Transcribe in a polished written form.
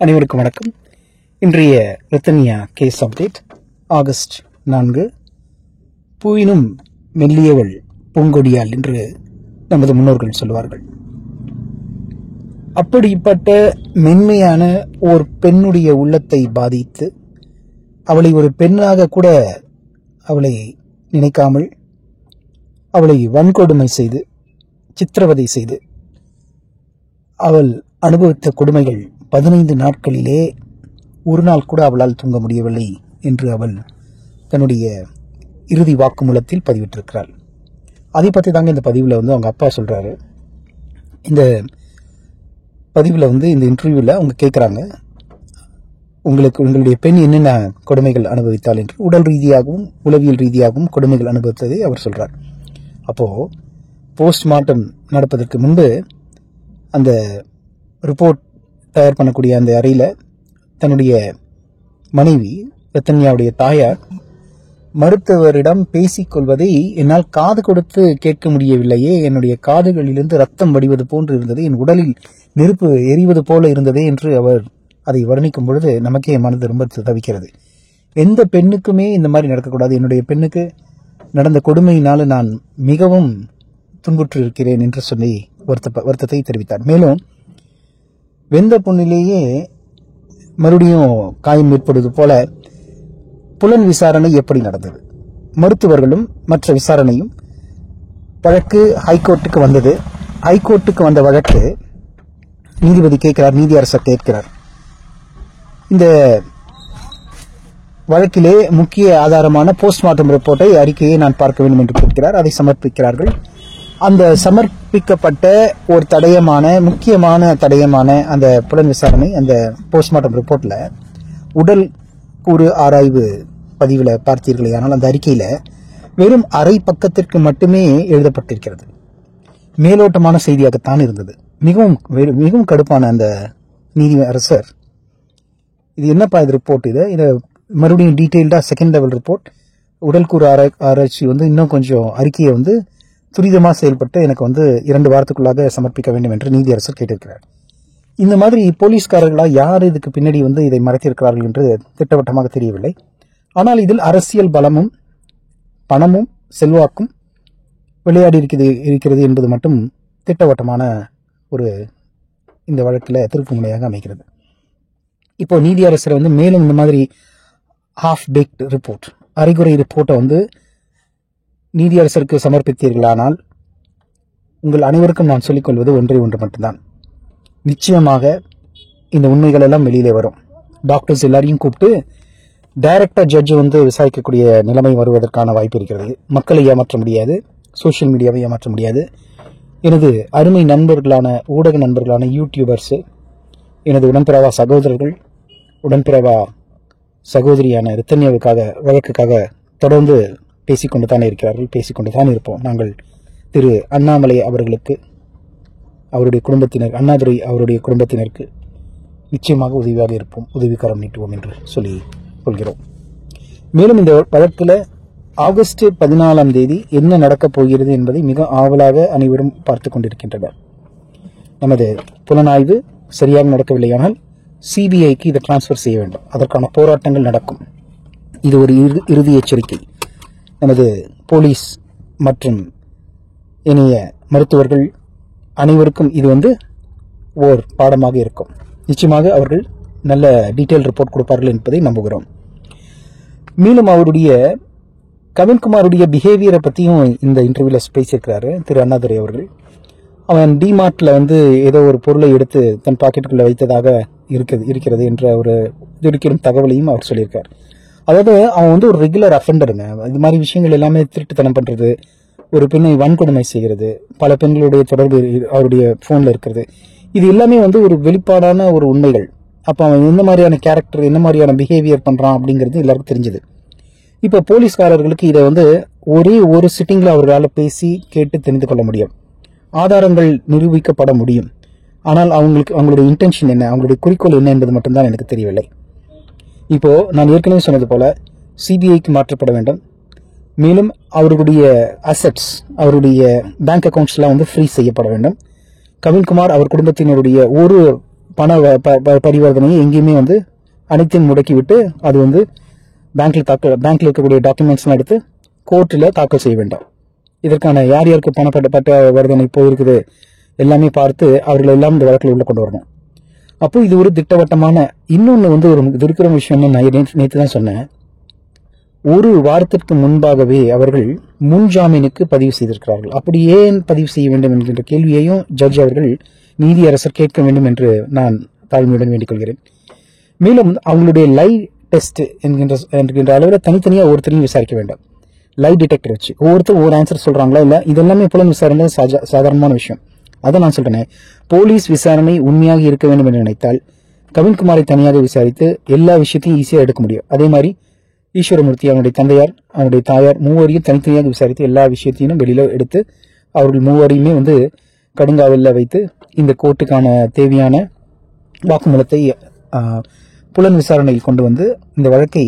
அனைவருக்கும் வணக்கம். இன்றைய ரத்தனியா கேஸ் அப்டேட். ஆகஸ்ட் 4. பூவினும் மெல்லியவள் பூங்கொடியாள் என்று நமது முன்னோர்கள் சொல்வார்கள். அப்படிப்பட்ட மென்மையான ஒரு பெண்ணுடைய உள்ளத்தை பாதித்து அவளை ஒரு பெண்ணாக கூட அவளை நினைக்காமல் அவளை வன்கொடுமை செய்து சித்திரவதை செய்து அவள் அனுபவித்த கொடுமைகள் 15 நாட்களிலே ஒரு நாள் கூட அவளால் தூங்க முடியவில்லை என்று அவள் தன்னுடைய இறுதி வாக்குமூலத்தில் பதிவிட்டிருக்கிறாள். அதை பற்றி தாங்க இந்த பதிவில் அவங்க அப்பா சொல்றாரு. இந்த பதிவில் இந்த இன்டர்வியூவில் அவங்க கேட்குறாங்க, உங்களுடைய பெண் என்னென்ன கொடுமைகள் அனுபவித்தாள் என்று. உடல் ரீதியாகவும் உளவியல் ரீதியாகவும் கொடுமைகள் அனுபவித்ததை அவர் சொல்றார். அப்போ போஸ்ட்மார்ட்டம் நடப்பதற்கு முன்பு அந்த ரிப்போர்ட் தயார் பண்ணக்கூடிய அந்த அறையில் தன்னுடைய மனைவி ரத்தன்யாவுடைய தாயார் மருத்துவரிடம் பேசிக்கொள்வதை என்னால் காது கொடுத்து கேட்க முடியவில்லையே, என்னுடைய காதுகளிலிருந்து ரத்தம் வடிவது போன்று இருந்தது, என் உடலில் நெருப்பு எரிவது போல இருந்ததே என்று அவர் அதை வர்ணிக்கும் பொழுது நமக்கே மனது ரொம்ப தவிக்கிறது. எந்த பெண்ணுக்குமே இந்த மாதிரி நடக்கக்கூடாது. என்னுடைய பெண்ணுக்கு நடந்த கொடுமையினால் நான் மிகவும் துன்புற்று இருக்கிறேன் என்று சொல்லி வருத்தத்தை தெரிவித்தார். மேலும் வெந்த பொண்ணிலேயே மறுபடியும் காயம் ஏற்படுவது போல புலன் விசாரணை எப்படி நடந்தது, மருத்துவர்களும் மற்ற விசாரணையும். வழக்கு ஹைகோர்ட்டுக்கு வந்தது. ஹைகோர்ட்டுக்கு வந்த வழக்கு நீதிபதி கேட்கிறார், நீதியரசர் கேட்கிறார். இந்த வழக்கிலே முக்கிய ஆதாரமான போஸ்ட்மார்ட்டம் ரிப்போர்ட்டை அறிக்கையை நான் பார்க்க வேண்டும் என்று கேட்கிறார். அதை சமர்ப்பிக்கிறார்கள். அந்த சமர்ப்பிக்கப்பட்ட ஒரு முக்கியமான தடயமான அந்த புலன் விசாரணை, அந்த போஸ்ட்மார்ட்டம் ரிப்போர்ட்ல உடல் கூறு ஆராய்வு பதிவில் பார்த்தீர்களே, ஆனால் அந்த அறிக்கையில வெறும் அரை பக்கத்திற்கு மட்டுமே எழுதப்பட்டிருக்கிறது. மேலோட்டமான செய்தியாகத்தான் இருந்தது. மிகவும் கடுப்பான அந்த நீதி அரசர், இது என்னப்பா இது ரிப்போர்ட், இதை மறுபடியும் டீட்டெயில்டா செகண்ட் லெவல் ரிப்போர்ட், உடல் கூறு ஆராய்ச்சி இன்னும் கொஞ்சம் அறிக்கையை துரிதமாக செயல்பட்டு எனக்கு 2 வாரத்துக்குள்ளாக சமர்ப்பிக்க வேண்டும் என்று நீதியரசர் கேட்டிருக்கிறார். இந்த மாதிரி போலீஸ்காரர்களா யார் இதுக்கு பின்னாடி இதை மறைத்திருக்கிறார்கள் என்று திட்டவட்டமாக தெரியவில்லை. ஆனால் இதில் அரசியல் பலமும் பணமும் செல்வாக்கும் விளையாடி இருக்கிறது என்பது மட்டும் திட்டவட்டமான ஒரு இந்த வழக்கில் திருப்பு முனையாக அமைகிறது. இப்போ நீதியரசர் மேலும் இந்த மாதிரி ஹாஃப் பேக்ட் ரிப்போர்ட், அறிகுறை ரிப்போர்ட்டை நீதியரசருக்கு சமர்ப்பித்தீர்களானால் உங்கள் அனைவருக்கும் நான் சொல்லிக்கொள்வது ஒன்று மட்டும்தான். நிச்சயமாக இந்த உண்மைகள் எல்லாம் வெளியிலே வரும். டாக்டர்ஸ் எல்லாரையும் கூப்பிட்டு டைரக்டா ஜட்ஜ் விசாரிக்கக்கூடிய நிலைமை வருவதற்கான வாய்ப்பு இருக்கிறது. மக்களை ஏமாற்ற முடியாது, சோசியல் மீடியாவை ஏமாற்ற முடியாது. எனது அருமை நண்பர்களான ஊடக நண்பர்களான யூடியூபர்ஸ், எனது உடன்பிறவா சகோதரர்கள், உடன்பிறவா சகோதரியான ரத்தன்யாவுக்காக வழக்குக்காக தொடர்ந்து பேசிக்கொண்டு தானே இருக்கிறார்கள், பேசிக்கொண்டு தான் இருப்போம். நாங்கள் திரு அண்ணாமலை அவர்களுக்கு, அவருடைய குடும்பத்தினர், அண்ணாதுரை அவருடைய குடும்பத்தினருக்கு நிச்சயமாக உதவியாக இருப்போம், உதவிக்கரம் நீட்டுவோம் என்று சொல்லி கொள்கிறோம். மேலும் இந்த வழக்கில் ஆகஸ்ட் 14ஆம் தேதி என்ன நடக்கப் போகிறது என்பதை மிக ஆவலாக அனைவரும் பார்த்து கொண்டிருக்கின்றனர். நமது புலனாய்வு சரியாக நடக்கவில்லையானால் சிபிஐக்கு இதை டிரான்ஸ்பர் செய்ய வேண்டும். அதற்கான போராட்டங்கள் நடக்கும். இது ஒரு இறுதி எச்சரிக்கை. நமது போலீஸ் மற்றும் இணைய மருத்துவர்கள் அனைவருக்கும் இது ஓர் பாடமாக இருக்கும். நிச்சயமாக அவர்கள் நல்ல டீட்டெயில் ரிப்போர்ட் கொடுப்பார்கள் என்பதை நம்புகிறோம். மேலும் அவருடைய கவின்குமாருடைய பிஹேவியரை பற்றியும் இந்த இன்டர்வியூவில் பேசியிருக்கிறாரு திரு அண்ணாதுரை அவர்கள். அவன் டிமார்ட்ல ஏதோ ஒரு பொருளை எடுத்து தன் பாக்கெட்டுக்குள்ள வைத்ததாக இருக்கிறது என்ற ஒரு திடுக்கிடும் தகவலையும் அவர் சொல்லியிருக்கார். அதாவது அவன் ஒரு ரெகுலர் அஃபெண்டருங்க. இது மாதிரி விஷயங்கள் எல்லாமே திருட்டுத்தனம் பண்றது, ஒரு பெண்ணை வன்கொடுமை செய்கிறது, பல பெண்களுடைய தொடர்பு அவருடைய போன்ல இருக்கிறது, இது எல்லாமே ஒரு வெளிப்பாடான ஒரு உண்மைகள். அப்ப அவன் என்ன மாதிரியான கேரக்டர், என்ன மாதிரியான பிஹேவியர் பண்றான் அப்படிங்கிறது எல்லாருக்கும் தெரிஞ்சது. இப்ப போலீஸ்காரர்களுக்கு இதை ஒரே ஒரு சிட்டிங்ல அவர்களால் பேசி கேட்டு தெரிந்து கொள்ள முடியும், ஆதாரங்கள் நிரூபிக்கப்பட முடியும். ஆனால் அவங்களுடைய இன்டென்ஷன் என்ன, அவங்களுடைய குறிக்கோள் என்ன என்பது மட்டும்தான் எனக்கு தெரியவில்லை. இப்போ நான் ஏற்கனவே சொன்னது போல சிபிஐக்கு மாற்றப்பட வேண்டும். மேலும் அவர்களுடைய அசெட்ஸ், அவருடைய பேங்க் அக்கவுண்ட்ஸ் எல்லாம் ஃப்ரீஸ் செய்யப்பட வேண்டும். கவின்குமார் அவர் குடும்பத்தினருடைய ஒரு பரிவர்த்தனையை எங்கேயுமே வந்து அனைத்தையும் முடக்கிவிட்டு அது வந்து பேங்க்ல இருக்கக்கூடிய டாக்குமெண்ட்ஸ்லாம் எடுத்து கோர்ட்டில் தாக்கல் செய்ய வேண்டாம். இதற்கான யார் யாருக்கு பரிவர்த்தனை போயிருக்குது எல்லாமே பார்த்து அவர்கள் எல்லாம் இந்த வழக்கில் உள்ள கொண்டு வரணும். அப்போ இது ஒரு திட்டவட்டமான இன்னொன்று வந்து ஒரு இருக்கிற விஷயம். நான் நேற்று தான் சொன்னேன், ஒரு வாரத்திற்கு முன்பாகவே அவர்கள் முன்ஜாமீனுக்கு பதிவு செய்திருக்கிறார்கள். அப்படி ஏன் பதிவு செய்ய வேண்டும் என்கின்ற கேள்வியையும் ஜட்ஜ் அவர்கள் நீதியரசர் கேட்க வேண்டும் என்று நான் தாழ்மையுடன் வேண்டிக் கொள்கிறேன். மேலும் அவங்களுடைய லை டெஸ்ட் என்கின்ற அளவில் தனித்தனியாக ஒவ்வொருத்தரையும் விசாரிக்க வேண்டும். லை டிடெக்டர் வச்சு ஒவ்வொருத்தரும் ஒவ்வொரு ஆன்சர் சொல்றாங்களா இல்லை, இதெல்லாமே புலன் விசாரணை சாதாரணமான விஷயம். அதை நான் சொல்றேன். போலீஸ் விசாரணை உண்மையாக இருக்க வேண்டும் என்று நினைத்தால் கவின்குமாரை தனியாக விசாரித்து எல்லா விஷயத்தையும் ஈஸியாக எடுக்க முடியும். அதே மாதிரி ஈஸ்வரமூர்த்தி, அவனுடைய தந்தையார், அவனுடைய தாயார் மூவரையும் தனித்தனியாக விசாரித்து எல்லா விஷயத்தையும் வெளியில எடுத்து அவர்கள் மூவரையுமே வந்து கடுங்காவலில் வைத்து இந்த கோர்ட்டுக்கான தேவையான வாக்குமூலத்தை புலன் விசாரணையில் கொண்டு வந்து இந்த வழக்கை